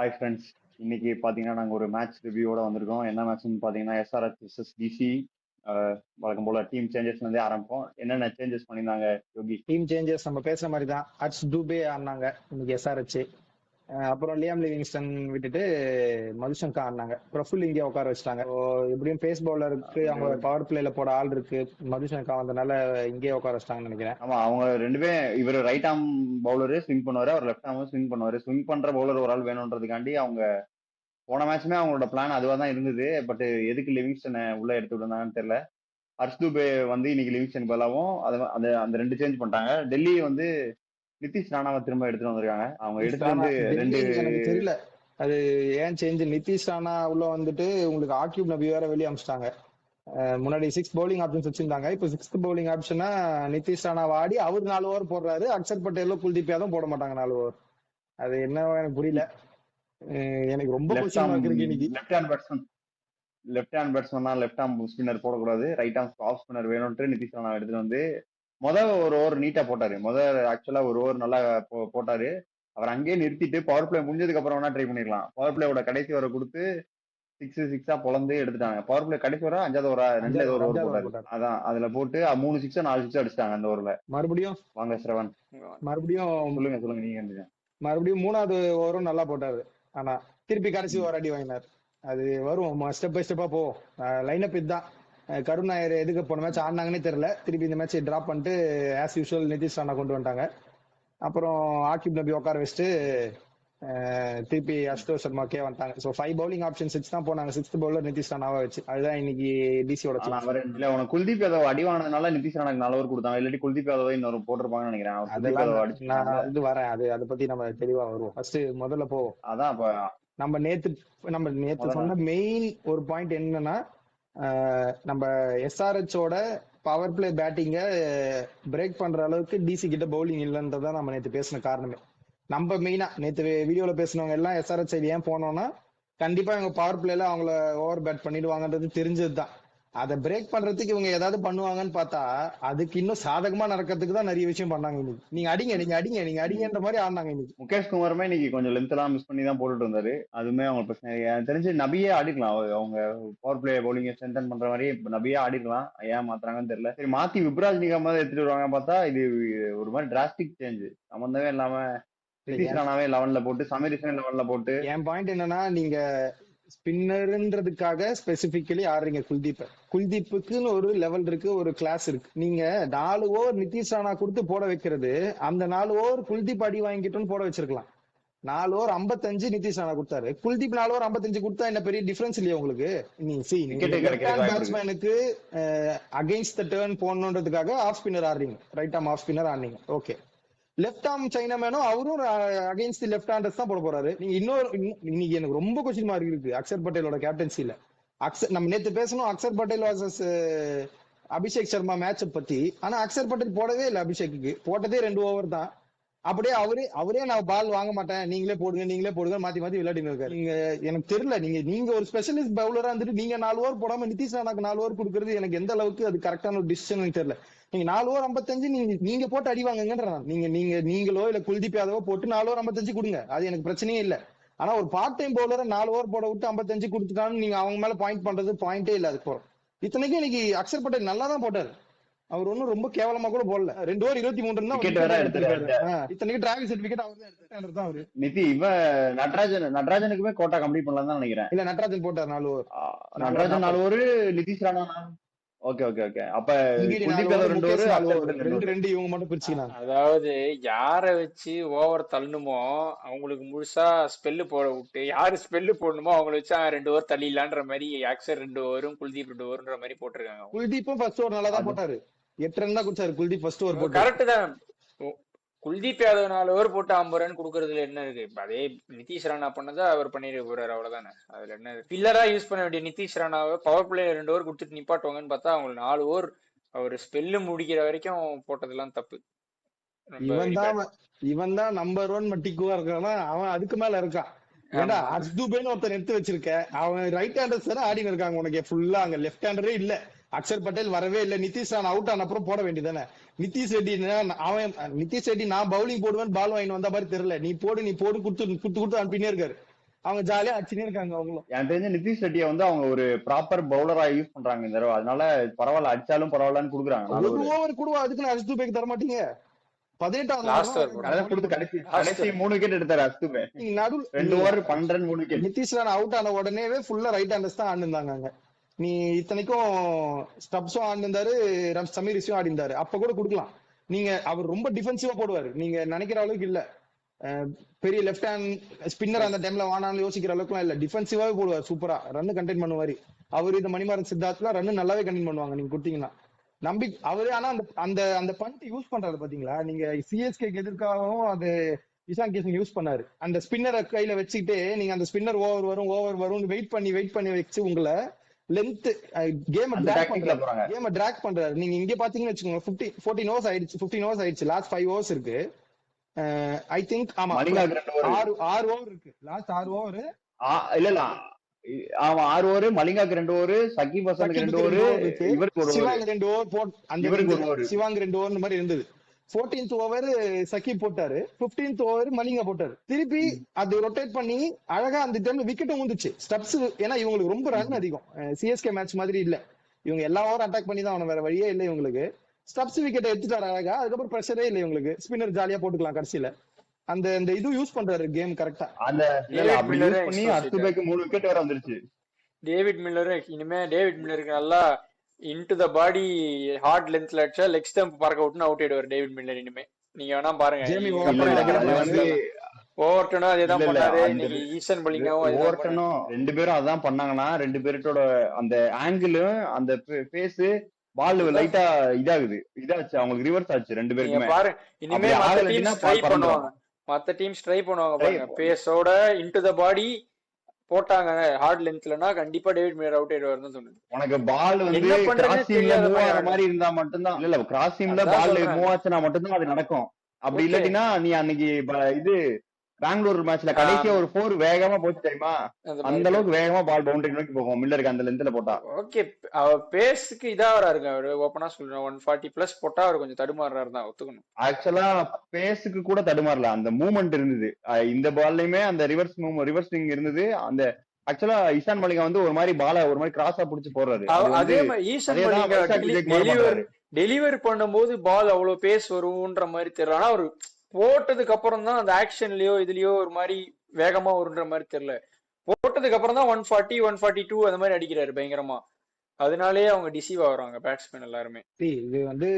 Hi friends. இன்னைக்கு பாத்தீங்கன்னா நாங்க ஒரு மேட்ச் ரிவ்யூவோட வந்திருக்கோம். என்ன மேட்ச்னு பாத்தீங்கன்னா எஸ்ஆர்எச் vs டிசி. வழக்கம் போல டீம் சேஞ்சஸ்ல இருந்தே ஆரம்பிப்போம். என்னென்ன சேஞ்சஸ் பண்ணியிருந்தாங்க யோகி? டீம் சேஞ்சஸ் நம்ம பேசுற மாதிரி தான். ஹர்ஷ் டூபே ஆடினாங்க இன்னைக்கு எஸ்ஆர்ஹெச். அப்புறம் லியாம் லிவிங்ஸ்டன் விட்டுட்டு மதுசங்கா ஆடினாங்க. பிரஃபுல் இங்கே உட்கார வச்சிட்டாங்க. எப்படியும் பேஸ் பவுலருக்கு அவங்க பவர் பிளேல போட ஆள் இருக்கு. மதுசங்கா வந்தனால இங்கே உட்கார வச்சிட்டாங்கன்னு நினைக்கிறேன். ஆமா, அவங்க ரெண்டுமே இவர் ரைட் ஆர்ம் பவுலரு ஸ்விங் பண்ணுவாரு, அவர் லெஃப்ட் ஆர்மும் ஸ்விங் பண்ணுவாரு. ஸ்விங் பண்ற பவுலர் ஒரு ஆள் வேணும்ன்றதுக்காண்டி அவங்க போன மேட்ச்மே அவங்களோட பிளான் அதுவா தான் இருந்தது. பட் எதுக்கு லிவிங்ஸ்டனை உள்ள எடுத்து விடுனாங்கன்னு தெரியல. ஹர்ஷ் தூபே வந்து இன்னைக்கு லிவிங்ஸ்டன் பதிலாகவும் அந்த அந்த ரெண்டு சேஞ்ச் பண்ணிட்டாங்க. டெல்லி வந்து நிதிஷ் ராணாவை திரும்ப எடுத்துட்டு வந்திருக்காங்க. அவங்க எடுத்துட்டு வந்து ரெண்டு எனக்கு தெரியல அது ஏன் சேஞ்ச். நிதிஷ் ராணா உள்ள வந்துட்டு உங்களுக்கு ஆக்யூப் நபி வேற வெளியே அமிச்சிட்டாங்க. முன்னாடி 6 பவுலிங் ஆப்ஷன்ஸ் வச்சிருந்தாங்க. இப்போ 6th பவுலிங் ஆப்ஷனா நிதிஷ் ராணா வாடி அவர் 4 ஓவர் போடுறாரு. அக்ஷர் பட்டேலோ குல்தீப் யாதவும் போட மாட்டாங்க 4 ஓவர். அது என்ன எனக்கு புரியல. எனக்கு ரொம்ப கொஸ்டின் மார்க் இருக்கு இன்னைக்கு. Left hand batsman left arm spinner போடக்கூடாது, ரைட் ஆர்ம் ஆஃப் ஸ்பின்னர் வேணும்ட்டு நிதிஷ் ராணா எடுத்துட்டு வந்து ஒரு ஓவர் நீட்டா போட்டாரு. ஆக்சுவலா ஒரு ஓவர் நல்லா போட்டாரு. அவர் அங்கேயே நிறுத்திட்டு பவர் பிளே முடிஞ்சதுக்கு அப்புறம் வேணா ட்ரை பண்ணிருக்கலாம். பவர் பிளேயோட கடைசி ஓவர் கொடுத்து 6 பொழந்து எடுத்துட்டாங்க. பவர் பிளே கடைசி ஓவரா 5வது ஓவரா 2வது ஓவர் போட்டாரு. அதான் அதுல போட்டு 3 6 4 6 அடிச்சிட்டாங்க அந்த ஓவர்ல. மறுபடியும் வாங்க ஸ்ரவன், மறுபடியும் சொல்லுங்க நீங்க. மறுபடியும் 3வது ஓவரும் நல்லா போட்டாரு. ஆனா திருப்பி கடைசி ஓவர் அடி வாங்கினார். அது வரும், ஸ்டெப் பை ஸ்டெப்பா போவோம். லைன் அப் இதுதான். கருண் நாயர் எதுக்கு போன மேட்ச் ஆடினாங்கன்னே தெரியல. திருப்பி இந்த மேட்ச் டிராப் பண்ணிட்டு ஆஸ் யூஷுவல் நிதிஷ் ராணா கொண்டு வந்துட்டாங்க. அப்புறம் ஆகிப் நபி உட்கார வச்சுட்டு திருப்பி அஷ்டோக் சர்மாக்கே வந்துட்டாங்க. ஸோ 5 பவுலிங் ஆப்ஷன்ஸ் வச்சு தான் போனாங்க. 6th பவுலர் நிதிஷ் ராணாவா வச்சு. அதுதான் இன்னைக்கு டிசியோட. உனக்கு குல்தீப் யாதவ் அடி வாங்கினதுனால நிதிஷ் ராணாக்கு 4 ஓவர் கொடுத்தாங்க. இல்லாட்டி குல்தீப் யாதவ் இன்னொரு போட்டிருப்பாங்கன்னு நினைக்கிறேன். நான் இது வரேன், அதை பத்தி நம்ம தெளிவா வருவோம். ஃபர்ஸ்ட் முதல்ல போவோம். அதான் நம்ம நேத்து சொன்ன மெயின் ஒரு பாயிண்ட் என்னன்னா, நம்ம எஸ்ஆர்ஹெச்சோட பவர் பிளே பேட்டிங்க பிரேக் பண்ற அளவுக்கு டிசி கிட்ட பவுலிங் இல்லைன்றதான் நம்ம நேத்து பேசின காரணமே. நம்ம மெயினா நேத்து வீடியோல பேசினவங்க எல்லாம் எஸ்ஆர்ஹெச் சைடு ஏன் போனோம்னா, கண்டிப்பா இவங்க பவர் பிளேல அவங்கள ஓவர் பேட் பண்ணிடுவாங்கன்றது தெரிஞ்சதுதான். அதை பிரேக் பண்றதுக்கு இவங்க ஏதாவது பண்ணுவாங்கன்னு பார்த்தா அதுக்கு இன்னும் சாதகமா நடக்கிறதுக்கு தான் நிறைய விஷயம் பண்ணாங்க. நீங்க அடிங்கன்ற மாதிரி ஆடினாங்க. இன்னைக்கு முகேஷ் குமாருமே இன்னைக்கு கொஞ்சம் லென்த் எல்லாம் மிஸ் பண்ணி தான் போட்டுட்டு இருந்தாரு. அதுவுமே அவங்க பிரச்சனை. எனக்கு தெரிஞ்சு நபியே ஆடிக்கலாம். அவங்க பவர் பிளே பவுலிங் ஸ்ட்ரென்தன் பண்ற மாதிரி நபியே ஆடிக்கலாம். ஏன் மாத்துறாங்கன்னு தெரியல. சரி, மாத்தி விப்ராஜ் நிகாம எடுத்துட்டு வருவாங்க பார்த்தா இது ஒரு மாதிரி டிராஸ்டிக் சேஞ்ச். சம்பந்தமே இல்லாம நிதிஷ் ராணாவே 11ல போட்டு சமீர் 11ல போட்டு. என் பாயிண்ட் என்னன்னா, நீங்க ஸ்பின்னர்ன்றதுக்காக ஸ்பெசிபிக்கலி ஆடுறீங்க குல்தீப்புக்குன்னு ஒரு லெவல் இருக்கு, ஒரு கிளாஸ் இருக்கு. நீங்க 4 ஓவர் நிதிஷ் ராணா கொடுத்து போட வைக்கிறது, அந்த 4 ஓவர் குல்தீப் அடி வாங்கிட்டோன்னு போட வச்சிருக்கலாம். 4 ஓவர் 55 நிதிஷ் ராணா கொடுத்தாரு. குல்தீப் 4 ஓவர் 55 கொடுத்தா என்ன பெரிய டிஃபரன்ஸ் இல்லையா உங்களுக்கு? பேட்ஸ்மேனுக்கு அகைன்ஸ்ட் த டர்ன் போடணுன்றதுக்காக ஆஃப் ஸ்பின்னர் ஆடுறீங்க, ரைட் ஆர்ம் ஆஃப் ஸ்பின்னர் ஆடுறீங்க. ஓகே, லெஃப்ட் ஆர்ம் சைனாமேனும் அவரும் அகைன்ஸ்ட் லெஃப்ட் ஹேண்டர்ஸ் தான் போட போறாரு. நீங்க இன்னைக்கு எனக்கு ரொம்ப கொஸ்டின் மார்க் இருக்கு அக்ஷர் பட்டேலோட கேப்டன்சில. நம்ம நேத்து பேசணும் அக்ஷர் பட்டேல் வர்சஸ் அபிஷேக் சர்மா மேட்ச பத்தி. ஆனா அக்ஷர் பட்டேல் போடவே இல்லை. அபிஷேக்கு போட்டதே 2 ஓவர் தான். அப்படியே அவரே நான் பால் வாங்க மாட்டேன், நீங்களே போடுங்க மாத்தி விளையாடினு இருக்காரு. நீங்க எனக்கு தெரியல, நீங்க ஒரு ஸ்பெஷலிஸ்ட் பவுலரா இருந்துட்டு நீங்க 4 ஓவர் போடாம நிதிஷ் ராணாக்கு 4 ஓவர் கொடுக்கறது எனக்கு எந்த அளவுக்கு அது கரெக்டான ஒரு டிசிஷன் தெரியல. நீங்க 4 ஓவர் 55 நீங்க போட்டு அடிவாங்கன்ற நீங்களோ இல்ல குல்தீப் யாதவோ போட்டு 4 ஓவர் 55 கொடுங்க, அது எனக்கு பிரச்சனையே இல்ல. ஆனா ஒரு பார்ட் டைம் பவுலரை 4 ஓவர் போட விட்டு 55 கொடுத்துட்டான்னு நீங்க அவங்க மேல பாயிண்ட் பண்றது பாயிண்டே இல்ல. அது போறோம். இத்தனைக்கும் இன்னைக்கு அக்ஷர் பட்டேல் நல்லா தான் போட்டாரு. அவர் ஒன்னும் ரொம்ப கேவலமா கூட போடல. 2 ஓவர் 23 இத்தனைக்கு டிராவிங் சர்டிபிகேட் அவர் தான். அவரு நிதி இவன் நடராஜனுக்குமே கோட்டா கம்ப்ளீட் பண்ணலாம் தான் நினைக்கிறேன். இல்ல, நடராஜன் போட்டார் 4 over. Natarajan 4 over, Nitish Rana. Okay. அப்ப இவங்க மட்டும் பிரிச்சுக்கலாம். அதாவது யார வச்சு ஓவர் தள்ளணுமோ அவங்களுக்கு முழுசா ஸ்பெல்லு போட விட்டு, யாரு ஸ்பெல்லு போடணுமோ அவங்களை வச்சு 2 ஓவர் தள்ளிடலான்ற மாதிரி அக்ஷர் 2 ஓவரும் குல்தீப் 2 ஓவர்ன்ற மாதிரி போட்டிருக்காங்க. குல்தீப்பும் ஃபர்ஸ்ட் ஓவர் நல்லா தான் போட்டாரு. 8 ரன் தான் குடிச்சாரு குல்தீப் ஃபர்ஸ்ட் ஓவர் போட்டு. கரெக்ட் தான். குல்தீப் யாதவ் 4 ஓவர் போட்டு 50 ரன் கொடுக்கறதுல என்ன இருக்கு? அதே நிதிஷ் ராணா பண்ணதா அவர் பண்ணிட்டு போறாரு, அவ்வளவுதானே. அதுல என்ன பில்லரா யூஸ் பண்ண வேண்டிய நிதிஷ் ராணாவை பவர் பிளே 2 ஓவர் கொடுத்துட்டு நிப்பாட்டுவாங்கன்னு பார்த்தா அவங்க 4 ஓவர் அவர் ஸ்பெல்லு முடிக்கிற வரைக்கும் போட்டதெல்லாம் தப்பு. இவன் தான் நம்பர் 1 மட்டிக்குவா இருக்கானா, அவன் அதுக்கு மேல இருக்கான். ஏன்னா அஸ்துபேன்னு ஒருத்தர் எடுத்து வச்சிருக்க, அவன் ரைட் ஹேண்டர்ஸ் தானே ஆடினு இருக்காங்க உனக்கு ஃபுல்லா. அங்க லெஃப்ட் ஹேண்டரே இல்ல. அக்ஷர் பட்டேல் வரவே இல்லை. நிதிஷ் ராணா அவுட் ஆன அப்புறம் போட வேண்டியதானே. நிதிஷ் ரெட்டி நான் பவுலிங் போடுவேன் பால் வாங்கி வந்த மாதிரி தெரியல. நீ போடு கொடுத்து அனுப்பினே இருக்காரு. அவங்க ஜாலியா அடிச்சுனே இருக்காங்க அவங்களும். எனக்கு தெரிஞ்ச நிதிஷ் ரெட்டியை வந்து அவங்க ஒரு ப்ராப்பர் பவுலரா யூஸ் பண்றாங்க இந்த தடவை. அதனால பரவாயில்ல, அடிச்சாலும் பரவாயில்லன்னு கொடுக்குறாங்க. ஒரு 4 ஓவர் கூட அதுக்குன்னு அரிசி தூபைக்கு தர மாட்டீங்க. 18வது லாஸ்ட் ஓவர் ஓவர் அதான் கொடுத்து கடைசி கடைசி 3 விக்கெட் எடுத்தாரு அஸ்துபே. நீங்க நடு 2 over 12 run 3 wicket. Nitish Rana out ஆன உடனேவே ஃபுல்லா ரைட் ஹேண்டர்ஸ் தான் ஆடிருந்தாங்க அங்க. நீ இத்தனைக்கும் ஸ்டப்ஸும் ஆடிருந்தாரு, சமீர் ரிஷியும் ஆடிருந்தாரு. அப்ப கூட கொடுக்கலாம். நீங்க அவர் ரொம்ப டிஃபென்சிவா போடுவாரு, நீங்க நினைக்கிற அளவுக்கு இல்ல. பெரிய லெஃப்ட் ஹேண்ட் ஸ்பின்னர் அந்த டைம்ல வானான்னு யோசிக்கிற அளவுக்குலாம் இல்ல. டிஃபென்சிவாவே போடுவார், சூப்பரா ரன் கண்டெயின் பண்ணுவாரு. அவரு இந்த மணிமாறன் சித்தார்த்ல ரன் நல்லாவே கண்டெயின் பண்ணுவாங்க நீங்க கொடுத்தீங்கன்னா. அவரு ஆனா அந்த அந்த அந்த பண்ட் யூஸ் பண்றாரு பாத்தீங்களா, நீங்க சிஎஸ்கேக்கு எதிர்க்காகவும் அது இஷான் கிஷன் யூஸ் பண்ணாரு. அந்த ஸ்பின்னரை கையில வச்சுக்கிட்டே நீங்க அந்த ஸ்பின்னர் ஓவர் வரும் வெயிட் பண்ணி வச்சு உங்களை லென்த் கேம் டிராக் பண்றாரு. நீங்க இங்க பாத்தீங்கன்னு வச்சுக்கோங்க, 14 ஓவர்ஸ் ஆயிடுச்சு, 15 ஓவர்ஸ் ஆயிடுச்சு, லாஸ்ட் 5 ஓவர்ஸ் இருக்கு. ஐ திங்க் ஆமா 6 ஓவர் இருக்கு, லாஸ்ட் 6 ஓவர் இல்ல ஆமா 6 ஓவர், மலிங்காக்கு 2 ஓவர், சகிப் ஹசனுக்கு 2 ஓவர், இவருக்கு 1 சிவாங்க 2 ஓவர் போட், அந்த சிவாங்க 2 ஓவர் மாதிரி இருந்தது. 14th ஓவர் சகிப் போட்டாரு, 15th ஓவர் மலிங்கா போட்டாரு. திருப்பி அது ரொட்டேட் பண்ணி அழகா அந்த டைம்ல விக்கெட்டும் வந்துச்சு. ஸ்டப்ஸ் ஏன்னா இவங்களுக்கு ரொம்ப ரன் அதிகம், சிஎஸ்கே மேட்ச் மாதிரி இல்ல, இவங்க எல்லா ஓவரும் அட்டாக் பண்ணி தான் வேற வழியே இல்லை இவங்களுக்கு. ஸ்டப்ஸ் விக்கெட் எடுத்துட்டாரு அழகா, அதுக்கப்புறம் பிரஷரே இல்லை இவங்களுக்கு, ஸ்பின்னர் ஜாலியா போட்டுக்கலாம் கடைசியில. அந்த இந்த இது யூஸ் பண்றாரு கேம் கரெக்டா. அந்த அப்படி யூஸ் பண்ணி அஸ்துபேக்கு 3 விக்கெட் வர வந்துருச்சு. டேவிட் மில்லர் இனிமே டேவிட் மில்லருக்கு நல்லா இன்டு த பாடி ஹார்ட் லென்த்ல அடிச்சா லெக் ஸ்டம்ப் பறக்க விட்டுன்னு அவுட் ஆயிடுவார் டேவிட் மில்லர். இனிமே நீங்க வேணா பாருங்க, ஓவர்டனும் அதேதான் பண்ணாரு, இன்னைக்கு ஈசன் பலிங்காவும் ஓவர்டனும் 2 பேரும் அதான் பண்ணாங்கன்னா 2 பேரோட அந்த ஆங்கிளும் அந்த பேஸ் பால் லைட்டா இதாச்சு அவங்களுக்கு ரிவர்ஸ் ஆச்சு 2 பேருக்குமே. பாரு இனிமே மத்த டீம்ஸ் ட்ரை பண்ணுவாங்க பாருங்க, பேஸோட இன்டு த பாடி போட்டாங்க ஹார்ட் லென்த்லனா கண்டிப்பா டேவிட் மில்லர் அவுட் ஆயிடுவாருன்னு தோணுது. உனக்கு பால் வந்து கிராசிங்ல மூவ் ஆற மாதிரி இருந்தா மட்டும்தான், இல்ல கிராசிங்ல பால் மூவ் ஆச்சுனா மட்டும்தான் அது நடக்கும். அப்படி இல்லாட்டினா நீ அன்னைக்கு இது பெங்களூர் மேட்ச்ல கடைசியா ஒரு 4 வேகமா போச்சு தெரியுமா, அந்த அளவுக்கு வேகமா பால் பவுண்டரி நோக்கி போகும் மில்லருக்கு அந்த லென்த்ல போட்டா. ஓகே அவர் பேஸ்க்கு இதா வராருங்க, அவரு ஓபனா சொல்றேன் 140+ போட்டா அவர் கொஞ்சம் தடுமாறுறாரு தான் ஒத்துக்கணும். ஆக்சுவலா பேஸுக்கு கூட தடுமாறல, அந்த மூவ்மெண்ட் இருந்தது. இந்த பால்லயுமே அந்த ரிவர்சிங் இருந்தது. அந்த ஆக்சுவலா ஈசான் மலிங்கா வந்து ஒரு மாதிரி பால ஒரு மாதிரி கிராஸா புடிச்சு போடுறாரு. அதே மாதிரி ஈசான் மலிங்கா டெலிவரி பண்ணும்போது பால் அவ்வளவு பேஸ் வரும்ன்ற மாதிரி தெரியல, ஆனா அவரு போட்டதுக்கு அப்புறம் தான் அந்த ஆக்ஷன்லயோ இதுலயோ ஒரு மாதிரி வேகமா வருன்ற மாதிரி தெரியல. போட்டதுக்கு அப்புறம் தான் 140 142 அந்த மாதிரி அடிக்கிறாரு பயங்கரமா. அதனாலேயே அவங்க டிசீவ் ஆகுறாங்க பேட்ஸ்மேன் எல்லாருமே. இது வந்து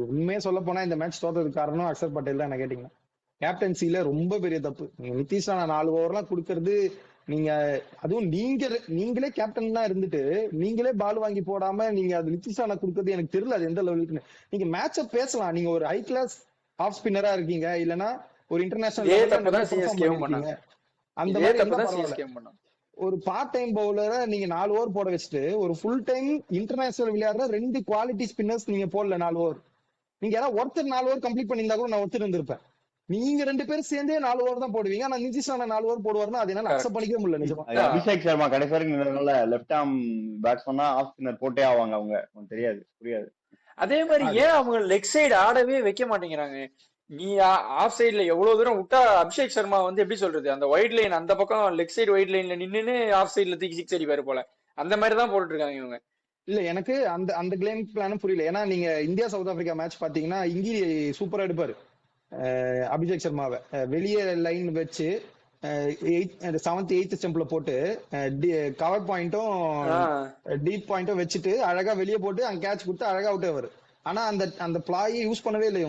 உண்மையே சொல்ல போனா இந்த மேட்ச் தோத்ததுக்கு காரணம் அக்ஷர் பட்டேல் தான் என்ன கேட்டீங்கன்னா. கேப்டன்சில ரொம்ப பெரிய தப்பு. நீங்க நிதிஷ் ராணா 4 ஓவர்லாம் கொடுக்கறது, நீங்க அதுவும் நீங்களே கேப்டன் தான் இருந்துட்டு நீங்களே பால் வாங்கி போடாம நீங்க அது நிதிஷ் ராணா கொடுக்கறது எனக்கு தெரியல அது எந்த லெவலுக்கு. நீங்க மேட்ச பேசலாம், நீங்க ஒரு ஹை கிளாஸ் ஆஃப் ஸ்பின்னரா இருக்கீங்க, இல்லனா ஒரு இன்டர்நேஷனல் அந்த மாதிரி ஒரு பார்ட் டைம் பவுலரை நீங்க 4 ஓவர் போட வச்சுட்டு ஒரு ஃபுல் டைம் இன்டர்நேஷனல் விளையாடுற 2 குவாலிட்டி ஸ்பின்னர்ஸ் நீங்க போடல 4 ஓவர். நீங்க யாராவது ஒருத்தர் 4 ஓவர் கம்ப்ளீட் பண்ணியிருந்தா கூட நான் ஒருத்தர் இருந்திருப்பேன். நீங்க 2 பேரும் சேர்ந்தே 4 ஓவர் தான் போடுவீங்க, ஆனா நிதிஷ் ராணா 4 ஓவர் போடுவாருன்னா அது என்னால அக்செப்ட் பண்ணிக்கவே முடியல நிஜமா. அபிஷேக் சர்மா கடைசி வரைக்கும் லெஃப்ட் ஆர்ம் பேட்ஸ்மேனா ஆஃப் ஸ்பின்னர் போட்டே ஆவாங்க அவங்க, தெரியாது புரியாது. அதே மாதிரி ஏன் அவங்க லெக் சைடு ஆடவே வைக்க மாட்டேங்கிறாங்க? நீ ஆஃப் சைட்ல எவ்வளவு தூரம் விட்டா அபிஷேக் சர்மா வந்து எப்படி சொல்றது, அந்த ஒயிட் லைன் அந்த பக்கம் லெக் சைடு ஒயிட் லைன்ல நின்னு ஆஃப் சைட்ல தூக்கி 6 அடிப்பாரு போல, அந்த மாதிரி தான் போட்டுட்டு இருக்காங்க இவங்க. இல்ல எனக்கு அந்த கேம் பிளானும் புரியல. ஏன்னா நீங்க இந்தியா சவுத் ஆப்பிரிக்கா மேட்ச் பாத்தீங்கன்னா இங்கி சூப்பரா எடுப்பாரு அபிஷேக் சர்மாவை, வெளியே லைன் வச்சு 7th 8th ஸ்டெம்ப்ல போட்டு கவர் பாயிண்ட்டும் டீப் பாயிண்ட்டும் வச்சுட்டு அழகா வெளியே போட்டு அங்க கேட்ச் கொடுத்து அழகா அவுட் ஆவாரு. ஆனா அந்த பிளாயை யூஸ் பண்ணவே இல்லை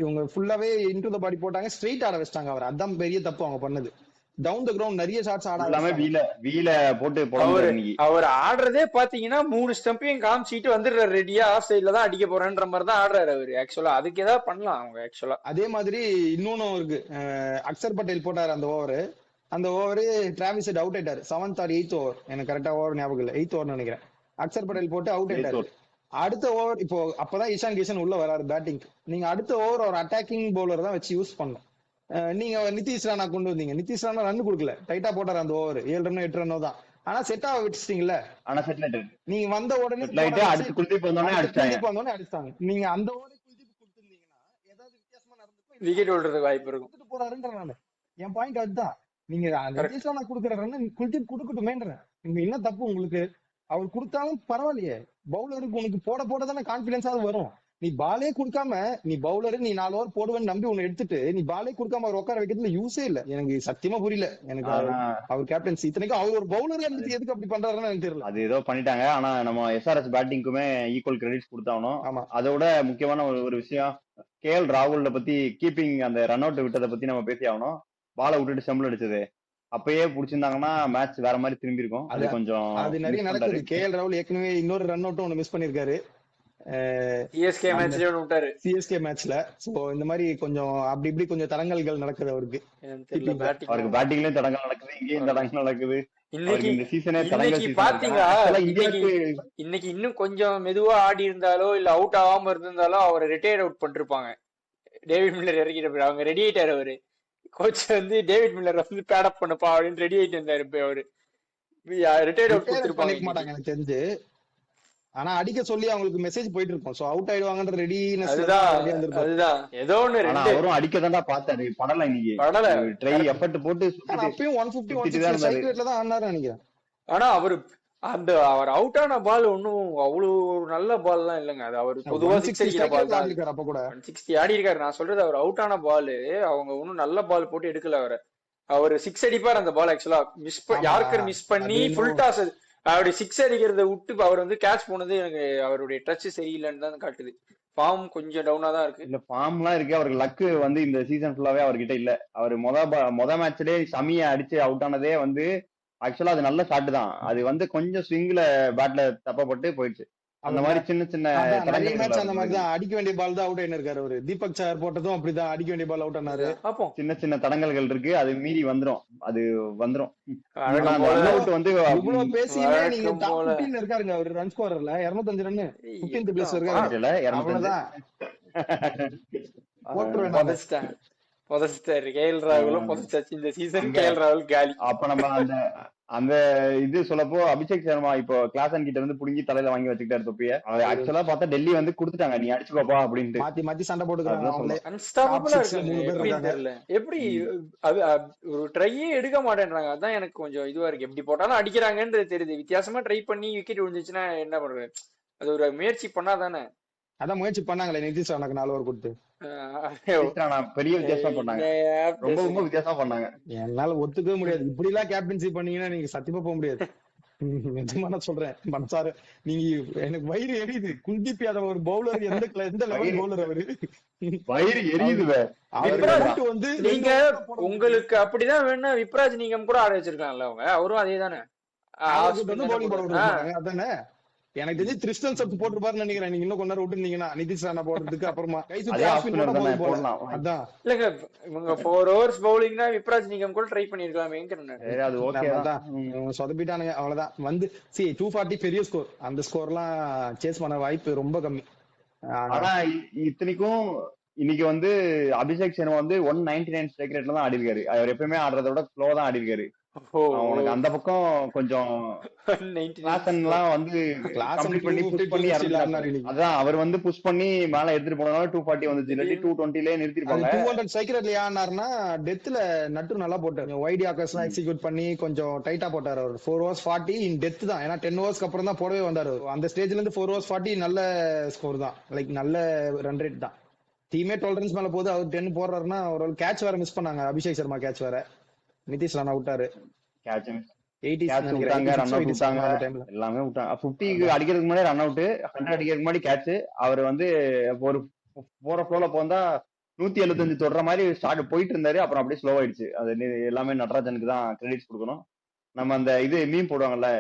இவங்க ஃபுல்லாவே இன்டு த பாடி போட்டாங்க, ஸ்ட்ரெயிட் ஆட வச்சிட்டாங்க அவர். அதான் பெரிய தப்பு அவங்க பண்ணது. டவுன் த கிரவுண்ட் நிறைய ஷாட்ஸ் ஆடாம வீல போட்டு அவர் ஆடுறதே பாத்தீங்கன்னா 3 ஸ்டம்பையும் காமிச்சிட்டு வந்துடுறாரு ரெடியா, ஆஃப் சைட்ல தான் அடிக்க போறேன்ற மாதிரி தான் ஆடுறாரு அவரு. ஆக்சுவலா அதுக்கு ஏதாவது பண்ணலாம் அவங்க ஆக்சுவலா. அதே மாதிரி இன்னொன்னும் இருக்கு, அக்ஷர் பட்டேல் போட்டாரு அந்த ஓவரு டிராவிஸ் ஹெட் அவுட் ஆயிட்டாரு 7th or 8th ஓவர், எனக்கு கரெக்டா ஓவர் ஞாபகம் இல்லை, 8th ஓவர் நினைக்கிறேன். அக்ஷர் பட்டேல் போட்டு அவுட் ஆயிட்டாரு. அடுத்த ஓவர் இப்போ அப்பதான் இஷான் கிஷன் உள்ள வராரு பேட்டிங். நீங்க அடுத்த ஓவர் ஒரு அட்டாக்கிங் பவுலர் தான் வச்சு யூஸ் பண்ணணும். நீங்க நிதிஷ் ராணா கொண்டு வந்தீங்க, நிதிஷ் ராணா ரன் கொடுக்கல, டைட்டா போட்டாரு அந்த ஓவர் 7 ரன் 8 ரன் தான், ஆனா செட் ஆக விட்டுட்டீங்கல்ல. நீங்க வந்த உடனே அடிச்சாங்க. நீங்க அந்த ஓவரை குல்தீப் கொடுத்திருந்தீங்கன்னா ஏதாவது வித்தியாசமா நடந்து விக்கெட் விடுறதுக்கு வாய்ப்பு இருக்கும் போறாருன்ற நானு என் பாயிண்ட் அதுதான். நீங்க கரெக்ட். நிதிஷ் ராணா குடுக்குற ரன் குல்தீப் குடுக்கட்டுமேன்றேன். நீங்க என்ன தப்பு உங்களுக்கு? அவர் கொடுத்தாலும் பரவாயில்லையே. பவுலருக்கு உனக்கு போட போட தானே கான்பிடன்ஸாவது வரும். நீ பாலே கொடுக்காம, நீ பவுலரு நீ 4 ஓவர் போடுவேன்னு நம்பி உன்னை எடுத்துட்டு நீ பாலே கொடுக்காம அவர் உட்கார வைக்கிறதுல யூஸே இல்ல. எனக்கு சத்தியமா புரியல எனக்கு ஆனா அவர் கேப்டன்சி. இத்தனைக்கும் அவர் ஒரு பவுலரா இருந்துட்டு எதுக்கு அப்படி பண்றாருன்னு எனக்கு தெரியல. அது ஏதோ பண்ணிட்டாங்க. ஆனா நம்ம எஸ்ஆர்எச் பேட்டிங்க்குமே ஈக்குவல் கிரெடிட்ஸ் கொடுத்தாகணும். ஆமா, அதோட முக்கியமான ஒரு விஷயம், கேஎல் ராகுல்ல பத்தி கீப்பிங் அந்த ரன் அவுட் விட்டதை பத்தி நம்ம பேசி ஆகணும். பாலை விட்டுட்டு செம்பிள் அடிச்சது அப்பயே புடிச்சிருந்தாங்கன்னா மேட்ச் வேற மாதிரி திரும்பி இருக்கும். அது அது கொஞ்சம் அது நிறைய மிஸ் நடக்குது. பண்ணிட்டாரு. கேஎல் ராகுல் ஏற்கனவே இன்னொரு ரன் அவுட்டும் ஒண்ணு மிஸ் பண்ணிருக்காரு சிஎஸ்கே அந்த மேட்ச்லயே ஒண்ணு விட்டாரு. சிஎஸ்கே மேட்ச்ல. சோ இந்த மாதிரி கொஞ்சம் அப்படி இப்படி கொஞ்சம் தடங்கல்கள் நடக்குது அவருக்கு எனக்கு தெரியல கீப்பிங்ல. பேட்டிங்ல. அவருக்கு பேட்டிங்லயும் தடங்கள் நடக்குது, இங்கேயும் தடங்கள் நடக்குது. அவருக்கு இன்னைக்கு இந்த சீசனே தடங்கள் இன்னைக்கு சீசன் இருக்கு. ஆனா பாத்தீங்களா? ஆக்சுவலா இன்னைக்கு இந்தியாவுக்கு இன்னைக்கு இன்னும் கொஞ்சம் மெதுவா ஆடி இருந்தாலோ இல்ல அவுட் ஆகாம இருந்திருந்தாலோ அவரை ரிட்டையர் அவுட் பண்ணிருப்பாங்க. டேவிட் மில்லர் இறக்கிட்ட போய் அவங்க ரெடி ஆயிட்டாரு. அவரு கோச் வந்து டேவிட் மில்லர் வந்து பேடப் பண்ணப்பா அப்படின்னு ரெடி ஆயிட்டு இருந்தாரு. இப்ப அவரு ரிட்டையர் அவுட் ரிட்டையர் கொடுத்திருப்பாங்க பண்ணிக்க இன்னைக்கு. மாட்டாங்க எனக்கு தெரிஞ்சு. ஆனா அடிக்க சொல்லி அவங்களுக்கு மெசேஜ் போயிட்டு இருக்கும். சோ அவுட் ஆயிடுவாங்கன்ற ரெடினஸ்ல தான் அதுதான் ரெடியா இருந்திருப்பாரு. அதுதான் ஏதோ ஒண்ணு ஆனா ரெண்டு அவரும் அடிக்கதான்டா பார்த்தாரு, படல இன்னைக்கு. படல. Try correct. எஃபர்ட் போட்டு ஆனா சுத்திட்டு அப்பயும் 150 சுத்திட்டு தான் 160 இருந்தாரு. ஸ்ட்ரைக் ரேட்ல தான் ஆனாரு நினைக்கிறேன். ஆனா அவரு அவர் அவுட் ஆன பால் ஒன்னும் அவ்வளவு ஒரு நல்ல பால் எல்லாம் இல்லைங்க. அது அவர் பொதுவா 160 சிக்ஸ் அடிக்கிற ஸ்ட்ரைக் பால் ரேட்ல தான். ஆடிருக்காரு அப்ப கூட. 160 ஆடி இருக்காரு. நான் சொல்றது அவர் அவுட் ஆன பால் அவங்க ஒன்னும் நல்ல பால் போட்டு எடுக்கல. அவர் சிக்ஸ் அடிப்பார். அந்த பால் ஆக்சுவலா ஆமா, யார்கர் மிஸ் பண்ணி அது ஃபுல் இன்னும் டாஸ் அவருடைய சிக்ஸ் அடிக்கிறத விட்டு அவர் வந்து கேட்ச் போனது எனக்கு அவருடைய டச் சரியில்லைன்னு தான் காட்டுது. ஃபார்ம் கொஞ்சம் டவுனா தான் இருக்கு. இல்ல ஃபார்ம்லாம் இருக்கு. அவருக்கு லக்கு வந்து இந்த சீசன் ஃபுல்லாவே அவர்கிட்ட இல்ல. அவர் மொத மேட்ச்லயே சமிய அடிச்சு அவுட் ஆனதே வந்து ஆக்சுவலா அது நல்ல ஷாட் தான். அது வந்து கொஞ்சம் ஸ்விங்ல பேட்ல தப்பப்பட்டு போயிடுச்சு. அந்த அவர் மாதிரி சின்ன சின்ன அதான் நிறைய தடங்கல்கள் மேட்ச் அந்த அவருக்கு மாதிரி இருக்கு. தான் அடிக்க வேண்டிய பால் தான் அவுட் ஆயிருக்காரு. அவரு தீபக் சார் போட்டதும் அப்படிதான் அடிக்க வேண்டிய பால் அவுட் ஆனாரு. பாப்போம். சின்ன சின்ன தடங்கல்கள் இருக்கு. அது மீறி வந்துரும். அது வந்துரும். ஆனா வழக்கம் அந்த போல ரன் அவுட் வந்து இவ்வளவு பேசியுமே நீங்க வழக்கம் டாப் போல 15 இருக்காருங்க அவரு ரன் ஸ்கோரர்ல 205 ரன் 15th பிளேஸ் இருக்காரு. தெரியல 205. அவ்வளவுதான் போட்டுருவேன் நானு. புதைச்சிட்டாரு. கேஎல் ராகுலும் புதைச்சாச்சு இந்த சீசன். அங்க கேஎல் ராகுல் காலி. அப்ப நம்ம அந்த அந்த இது சொல்லப்போ அபிஷேக் சர்மா இப்போ கிளாசன் கிட்ட இருந்து புடுங்கி தலையில வாங்கி வச்சுக்கிட்டாரு தொப்பிய. ஆக்சுவலா பார்த்தா டெல்லி வந்து குடுத்துட்டாங்க, நீ அடிச்சுக்கோப்பா அப்படின்ட்டு. மாத்தி மாத்தி சண்டை போட்டுக்கிறாங்க அதுதான் அவங்களே. சொல்றேன். அன்ஸ்டாப்பபிளா டாப் 6ல இருக்காங்க. 3 பேர் எப்படின்னு இருக்காங்க. தெரியல. எப்படி ம். ஒரு ட்ரையே எடுக்க மாட்டேன்றாங்க. அதான் எனக்கு கொஞ்சம் இதுவா இருக்கு. எப்படி போட்டாலும் அடிக்கிறாங்கன்றது தெரியுது. வித்தியாசமா ட்ரை பண்ணி விக்கெட் விழுந்துச்சுன்னா என்ன பண்றது? அது ஒரு முயற்சி பண்ணாதானே. அதான் முயற்சி பண்ணாங்களே நிதிஷ் ராணாக்கு 4 ஓவர் கொடுத்து. பெரிய வித்தியாசமா பண்ணாங்க. ரொம்ப ரொம்ப வித்தியாசமா பண்ணாங்க. என்னால ஒத்துக்கவே முடியாது. இப்படி எல்லாம் கேப்டன்சி பண்ணீங்கன்னா நீங்க சத்தியமா போக முடியாது. நிஜமா நான் சொல்றேன் மனசார. நீங்க எனக்கு வயிறு எரியுது. குல்தீப் யாதவ் ஒரு பவுலர் எந்த லெவல் வயிறு பவுலர் அவரு. வயிறு எரியுது. அவர் விப்ராஜ் போட்டு வந்து நீங்க 2 ஓவர் போட முடியும். உங்களுக்கு அப்படிதான் வேணா விப்ராஜ் நீங்க கூட ஆட வச்சிருக்காங்கல்ல அவங்க. அவரும் அதே தானே அவருக்கு வந்து பவுலிங் போட விட்டுருக்காங்க அதானே. எனக்கு தெரிஞ்சு த்ரிஸ்டன் சப் போட்டுருப்பாருன்னு நினைக்கிறேன். நீங்க இன்னும் கொஞ்ச நேரம் விட்டுருந்தீங்கன்னா நிதிஷ் ராணா போடுறதுக்கு அப்புறமா கை சுத்தி அதே ஆஃப் ஆஃப் போட போகுது போல. போடலாம். அதான் இல்லங்க. இவங்க 4 ஓவர்ஸ் பவுலிங்னா விப்ராஜ் நீங்க கூட ட்ரை பண்ணிருக்கலாமேங்கிறேன். சரி, அது ஓகே தான். அதான் இவங்க சொதப்பிட்டானுங்க அவ்வளவுதான். வந்து 240 பெரிய ஸ்கோர். அந்த ஸ்கோர்லாம் சேஸ் பண்ண வாய்ப்பு ரொம்ப கம்மி. ஆனா இத்தனைக்கும் இன்னைக்கு வந்து அபிஷேக் சர்மா வந்து 199 ஸ்ட்ரைக் ரேட்ல தான் ஆடி இருக்காரு. அவர் எப்பயுமே ஆடுறத விட ஸ்லோவா தான் ஆடி இருக்காரு. அவனுக்கு அந்த பக்கம் கொஞ்சம் கிளாசன்லாம் வந்து கம்ப்ளீட் பண்ணி புஷ் பண்ணி இறந்துட்டாரு. அதான் அவர் வந்து புஷ் பண்ணி மேல எடுத்துட்டு போனதால 240 வந்துச்சு. இல்லாட்டி 220லயே நிறுத்திருப்பாங்க. 200 ஸ்ட்ரைக் ரேட்ல ஆனாருன்னா டெத்ல நட்டு நல்லா போட்டாரு. வைடி ஆக்கர்ஸ்லாம் எக்ஸிக்யூட் பண்ணி கொஞ்சம் டைட்டா போட்டாரு. அவர் 4 overs 40 இன் டெத் தான். ஏன்னா 10 ஓவர்ஸ்க்கு அப்புறம் தான் போடவே வந்தாரு. அந்த ஸ்டேஜ்ல இருந்து 4 overs 40 நல்ல ஸ்கோர் தான். லைக் நல்ல ரன் ரேட் தான். டீமே 12 runs மேல போகுது, அவர் 10 போடுறாருன்னா ஒரு கேட்ச் வேற மிஸ் பண்ணாங்க. அபிஷேக் சர்மா கேட்ச் வேற. நிதிஷ் ராணா விட்டாரு. கேட்ச் 80s விட்டாங்க, ரன் அவுட் விட்டாங்க, அந்த டைம்ல எல்லாமே விட்டாங்க. 50 அடிக்கிறதுக்கு முன்னாடி ரன் அவுட், 100 அடிக்கிறதுக்கு முன்னாடி கேட்ச். அவர் வந்து ஒரு போற ஃப்ளோல போந்தா 175 தொடுற மாதிரி ஸ்டார்ட் போயிட்டு இருந்தாரு. அப்புறம் அப்படியே ஸ்லோ ஆயிடுச்சு. அது எல்லாமே நடராஜனுக்கு தான் கிரெடிட்ஸ் கொடுக்கணும். நம்ம அந்த இது மீம் போடுவாங்கல்ல,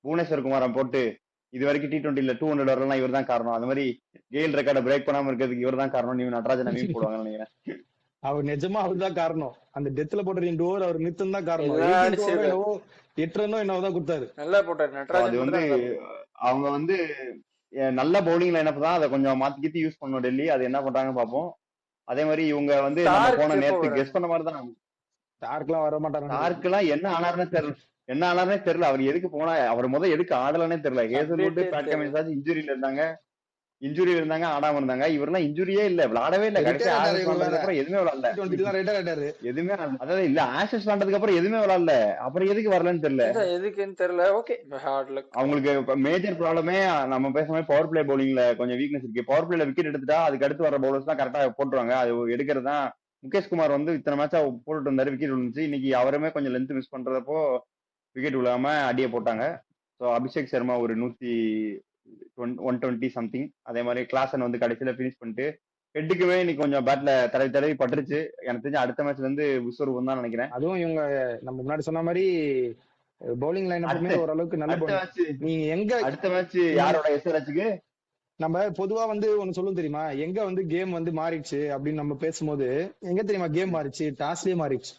புவனேஸ்வர் குமாரன் போட்டு இது வரைக்கும் T20ல 200 வரலாம் இவர் தான் காரணம், அந்த மாதிரி கெயில் ரெக்கார்டை பிரேக் பண்ணாம இருக்கிறதுக்கு இவர் தான் காரணம், நீங்க நடராஜனை மீம் போடுவாங்கன்னு நினைக்கிறேன். அவர் நிஜமா அவர்தான் காரணம். அந்த டெத்ல போட்ட 2 ஓவர் அவர் நித்தம் தான் காரணம். எல்லாம் 8 ரன்னோ என்னவோ கொடுத்தாரு. நல்லா போட்டாரு அது நடராஜன். வந்து அவங்க வந்து நல்ல பவுலிங் லைனப் தான், அதை கொஞ்சம் மாத்தி யூஸ் பண்ணணும் டெல்லி. அது என்ன பண்றாங்க பாப்போம். அதே மாதிரி இவங்க வந்து நம்ம போன நேரத்து கெஸ் பண்ண மாதிரி தான். டார்க்லாம் வர மாட்டாங்க. டார்க்லாம் என்ன ஆனாருன்னே தெரியல. அவர் எதுக்கு போனா, அவர் எதுக்கு ஆடலன்னே தெரியல. ஹேசல்வுட், பேட் கமின்ஸ் இன்ஜுரியில இருந்தாங்க. இன்ஜுரி இருந்தாங்க, ஆடாம இருந்தாங்க. இவரெல்லாம் இன்ஜுரியே இல்ல, விளையாடவே இல்ல. கடைசி ரிட்டையர் ஆயிட்டாரு ஆஷஸ் இவரு வேற. விளையாண்டதுக்கு அப்புறம் எதுவுமே விளையாடல. T20 ரிட்டையர் ஆயிட்டாரு. எதுவுமே அதாவது இல்ல, ஆஷஸ் விளையாண்டதுக்கு அப்புறம் எதுவுமே விளையாடல. அப்புறம் எதுக்கு வரலன்னு தெரியல. அதான் எதுக்குன்னு தெரியல. Okay, hard luck. அவங்களுக்கு மேஜர் ப்ராப்ளமே நம்ம பேசுற மாதிரி பவர் பிளே பவுலிங்ல கொஞ்சம் வீக்னஸ் இருக்கு. பவர் பிளேல விக்கெட் எடுத்துட்டா அதுக்கு அடுத்து வர பவுலர்ஸ் தான் கரெக்டா போட்டுருவாங்க. அது எடுக்கிறது தான். முகேஷ் குமார் வந்து இத்தனை மேட்சா போட்டுட்டு வந்தாரு, விக்கெட் விழுந்துச்சு. இன்னைக்கு அவருமே கொஞ்சம் லென்த் மிஸ் பண்றப்போ விக்கெட் விழாம அடியை போட்டாங்க. ஸோ அபிஷேக் சர்மா ஒரு 120 சம்திங். அதே மாதிரி கிளாசன் வந்து கடைசியில பினிஷ் பண்ணிட்டு ஹெட்டுக்குமே இன்னைக்கு கொஞ்சம் பேட்ல தடவி தடவி பட்டுருச்சு. எனக்கு தெரிஞ்சு அடுத்த மேட்ச்ல இருந்து விஸ்வரூபம் தான் நினைக்கிறேன். அதுவும் இவங்க நம்ம முன்னாடி சொன்ன மாதிரி பவுலிங் லைனப்புமே ஓரளவுக்கு நல்ல அடுத்த bowling. மேட்ச் நீங்க எங்க அடுத்த மேட்ச் யாரோட எஸ்ஆர்ஹெச்சுக்கு நம்ம பொதுவா வந்து ஒண்ணு சொல்லும் தெரியுமா, எங்க வந்து கேம் வந்து மாறிடுச்சு அப்படின்னு நம்ம பேசும்போது எங்க தெரியுமா கேம் மாறிடுச்சு? டாஸ்லயே மாறிடுச்சு.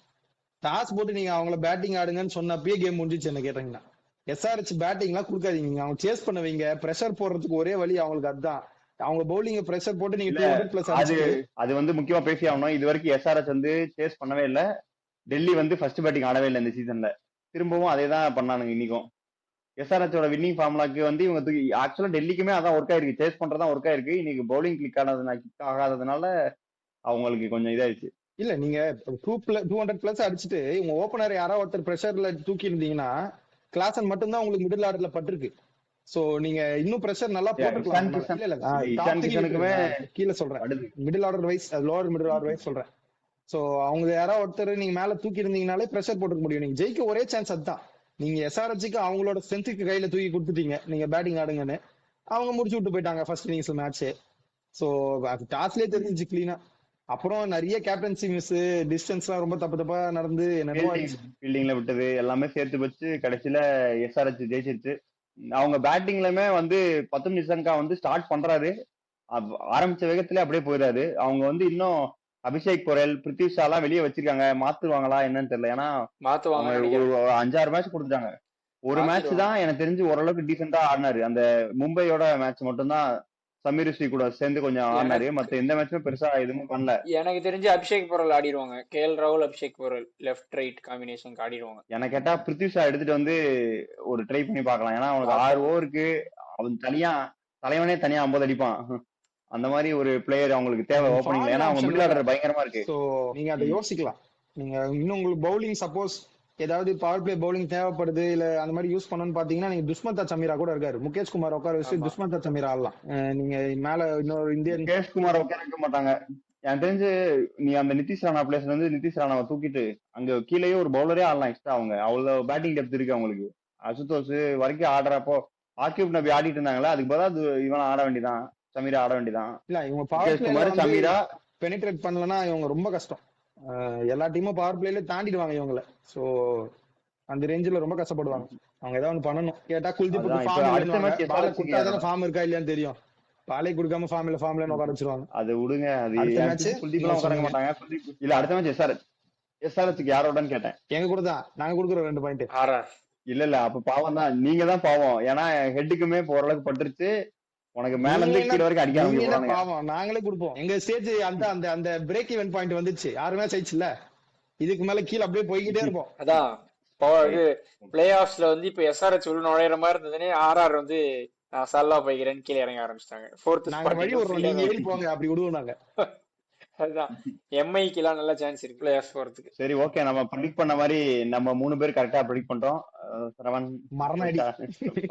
டாஸ் போட்டு நீங்க அவங்கள பேட்டிங் ஆடுங்கன்னு சொன்னப்பயே கேம் முடிஞ்சிச்சு. என்ன கேட்டீங்கன்னா எஸ்ஆர்ஹெச் பேட்டிங் எல்லாம் கொடுக்காதீங்க, நீங்க அவங்க சேஸ் பண்ண வைங்க. பிரஷர் போடுறதுக்கு ஒரே வழி அவங்களுக்கு அதுதான். அவங்க பவுலிங் பிரஷர் போட்டு நீங்க 200+ அது அடிச்சு அது வந்து முக்கியமா பேசி ஆகணும். இது வரைக்கும் எஸ்ஆர்எச் வந்து சேஸ் பண்ணவே இல்ல. டெல்லி வந்து ஃபர்ஸ்ட் பேட்டிங் ஆடவே இல்லை இந்த சீசன்ல. திரும்பவும் அதே தான் பண்ணானுங்க இன்னைக்கும். எஸ்ஆர்எச்சோட வின்னிங் ஃபார்முலாக்கு வந்து இவங்க ஆக்சுவலா டெல்லிக்குமே அதான் ஒர்க் ஆயிருக்கு, சேஸ் பண்றதா ஒர்க் ஆயிருக்கு. இன்னைக்கு பவுலிங் கிளிக் ஆகாததுனால அவங்களுக்கு கொஞ்சம் இதாயிடுச்சு. இல்ல நீங்க 200+ அடிச்சுட்டு உங்க ஓபனர் யாராவது ஒருத்தர் பிரஷர்ல தூக்கி இருந்தீங்கன்னா கிளாசன் மட்டும்தான் உங்களுக்கு மிடில் ஆர்டர்ல பட்டிருக்கு. சோ நீங்க இன்னும் பிரஷர் நல்லா போட்டுக்கலாம். இல்ல இல்ல இஷான் கிஷனுக்குமே கீழே சொல்றேன், middle order wise lower middle order wise சொல்றேன். சோ அவங்க யாராவது ஒருத்தர் நீங்க மேல தூக்கி இருந்தீங்கனாலே பிரஷர் போட்டுக்க முடியும். நீங்க ஜெயிக்க ஒரே சான்ஸ் அதுதான். நீங்க எஸ்ஆர்ஹெச்சுக்கு அவங்களோட ஸ்ட்ரென்த்துக்கு கையில தூக்கி கொடுத்துட்டீங்க, நீங்க பேட்டிங் ஆடுங்கன்னு. அவங்க முடிச்சு விட்டு போயிட்டாங்க ஃபர்ஸ்ட் இன்னிங்ஸ்ல மேட்ச். சோ அது டாஸ்லயே தெரிஞ்சிச்சு கிளீனா. அப்புறம் நிறைய கேப்டன்சி மிஸ், டிஸ்டன்ஸ் எல்லாம் ரொம்ப தப்பா நடந்து என்னென்னமோ ஃபீல்டிங்ல விட்டது எல்லாமே சேர்த்து வச்சு கடைசியில எஸ்ஆர்ஹெச் ஜெயிச்சிருச்சு. அவங்க பேட்டிங்லயுமே வந்து 10 நிஷங்கா வந்து ஸ்டார்ட் பண்றாரு, ஆரம்பிச்ச வேகத்திலே அப்படியே போயிடாரு. அவங்க வந்து இன்னும் அபிஷேக் பொரேல், பிருத்வி ஷா எல்லாம் வெளியே வச்சிருக்காங்க. மாத்துவாங்களா என்னன்னு தெரியல. ஏன்னா மாத்துவாங்க அவங்க ஒரு 5-6 மேட்ச் கொடுத்துட்டாங்க. ஒரு மேட்ச் தான் எனக்கு தெரிஞ்சு ஓரளவுக்கு டீசெண்டா ஆடினாரு. அந்த மும்பையோட மேட்ச் மட்டும் தான் சமீர் ஸ்ரீ கூட சேர்ந்து கொஞ்சம் ஆடினாரு. மத்த எந்த மேட்சுமே பெருசா எதுவும் பண்ணல. எனக்கு தெரிஞ்சு அபிஷேக் பொரல் ஆடிடுவாங்க. கேஎல் ராகுல் Abhishek Porel left right combination ஆடிடுவாங்க. எனக்கு கேட்டா பிருத்வி ஷா எடுத்துட்டு வந்து ஒரு ட்ரை பண்ணி பார்க்கலாம். ஏன்னா அவனுக்கு 6 ஓவருக்கு அவன் தலைவனே தனியா 50 அடிப்பான். அந்த மாதிரி ஒரு பிளேயர் அவங்களுக்கு தேவை ஓப்பனிங்ல. ஏன்னா அவங்க மிடில் ஆர்டர் பயங்கரமா இருக்கு. சோ நீங்க அதை யோசிக்கலாம். நீங்க இன்னும் உங்களுக்கு பவுலிங் சப்போஸ் ஏதாவது பவர் பிளே பவுலிங் தேவைப்படுது இல்ல அந்த மாதிரி யூஸ் பண்ணணும்னு பாத்தீங்கன்னா நீங்க துஷ்மந்தா சமீரா கூட இருக்காரு. முகேஷ் குமார் உட்கார வச்சு துஷ்மந்தா சமீரா ஆடலாம். நீங்க மேல இன்னொரு இந்தியன் முகேஷ் குமார் உட்கார வைக்க மாட்டாங்க எனக்கு தெரிஞ்சு. நீ அந்த நிதிஷ் ராணா பிளேஸ்ல இருந்து நிதிஷ் ராணாவை தூக்கிட்டு அங்க கீழேயே ஒரு பவுலரே ஆடலாம் எக்ஸ்ட்ரா. அவங்க அவ்வளவு பேட்டிங் டெப்த் இருக்கு அவங்களுக்கு. அசுதோஷ் வரைக்கும் ஆடுறப்போ ஆக்கிப் நபி ஆடிட்டு இருந்தாங்களா, அதுக்கு பதிலா இவன் ஆட வேண்டியதான், சமீரா ஆட வேண்டியதான். இல்ல இவங்க பவர் குமார் சமீரா பெனிட்ரேட் பண்ணலன்னா இவங்க ரொம்ப கஷ்டம். எல்லா டீமும் பவர் பிளேல தாண்டிடுவாங்க இவங்கள. சோ அந்த ரேஞ்சில ரொம்ப கஷ்டப்படுவாங்க. அவங்க ஏதாவது ஒண்ணு பண்ணணும். கேட்டா குல்தீப் ஃபார்ம் இருக்கா இல்லையான்னு தெரியும். பாலை கொடுக்காம ஃபார்ம்ல உட்கார வச்சிருவாங்க. அது விடுங்க, அது குல்தீப் எல்லாம் உட்கார மாட்டாங்க. இல்ல அடுத்த மேட்ச் எஸ்ஆர்ஹெச்சுக்கு யாரோடன்னு கேட்டேன். எங்க கூட தான் நாங்க கொடுக்குறோம் 2 பாயிண்ட். இல்ல அப்ப பாவம் தான், நீங்க தான் பாவம். ஏன்னா ஹெட்டுக்குமே ஓரளவுக்கு பட்டுருச்சு. உனக்கு மேல இருந்து கீழ வரைக்கும் அடிக்காம பாவம் நாங்களே கொடுப்போம். எங்க ஸ்டேஜ் அந்த அந்த பிரேக் ஈவன் பாயிண்ட் வந்துச்சு. 6 மேட்ச் ஆயிடுச்சுல, இதுக்கு மேல கீழ அப்படியே போய்கிட்டே இருப்போம். அதான் பிளே ஆஃப்ஸ்ல வந்து இப்ப எஸ்ஆர்ஹெச் உள்ள நுழையிற மாதிரி இருந்ததுன்னு ஆர்ஆர் வந்து நான் சல்லா போய்க்கிறேன்னு கீழே இறங்க ஆரம்பிச்சிட்டாங்க. அப்படி விடுவோம் நாங்க. அதுதான் எம்ஐக்கு எல்லாம் நல்ல சான்ஸ் இருக்கு பிளே ஆஃப் போறதுக்கு. சரி ஓகே, நம்ம ப்ரெடிக்ட் பண்ண மாதிரி நம்ம 3 பேர் கரெக்டா ப்ரெடிக்ட் பண்றோம். சரவண்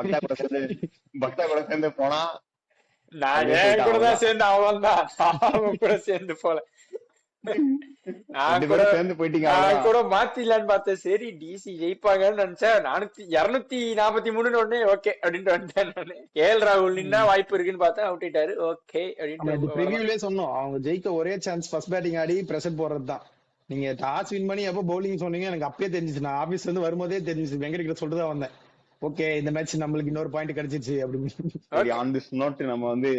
பக்தா கூட சேர்ந்து போனா நான் கூட தான் சேர்ந்து அவன் தான் கூட சேர்ந்து போல. நான் கூட மாத்திடலான்னு பார்த்தேன். சரி டிசி ஜெயிப்பாங்கன்னு நினைச்சேன். 243 உடனே ஓகே அப்படின்ட்டு வந்துட்டேன் நானு. கேஎல் ராகுல் நின்னா வாய்ப்பு இருக்குன்னு பார்த்தேன், அவுட் ஆயிட்டாரு. ஓகே அப்படின்னு சொன்னோம். அவங்க ஜெயிக்க ஒரே சான்ஸ் ஃபர்ஸ்ட் பேட்டிங் ஆடி பிரஷர் போடுறதுதான். நீங்க டாஸ் வின் பண்ணி எப்போ பவுலிங் சொன்னீங்க எனக்கு அப்பயே தெரிஞ்சிச்சு. நான் ஆபீஸ்ல இருந்து வரும்போதே தெரிஞ்சிச்சு. வெங்கட் சொல்லிட்டு வந்தேன், ஓகே இந்த மேட்ச் நம்மளுக்கு இன்னொரு பாயிண்ட் கிடைச்சிருச்சு அப்படின்னு. ஆன் திஸ் நோட் நம்ம வந்து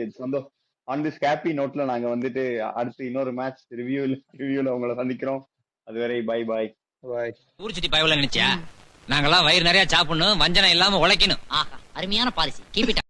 ஆன் திஸ் ஹாப்பி நோட்ல நாங்க வந்துட்டு அடுத்து இன்னொரு மேட்ச் ரிவ்யூல உங்களை சந்திக்கிறோம். அதுவரை பை பை பை. ஊர் சுத்தி பயவுல நினைச்சா நாங்கெல்லாம் வயிறு நிறைய சாப்பிடணும், வஞ்சனம் இல்லாம உழைக்கணும். அருமையான பாலிசி. Keep it.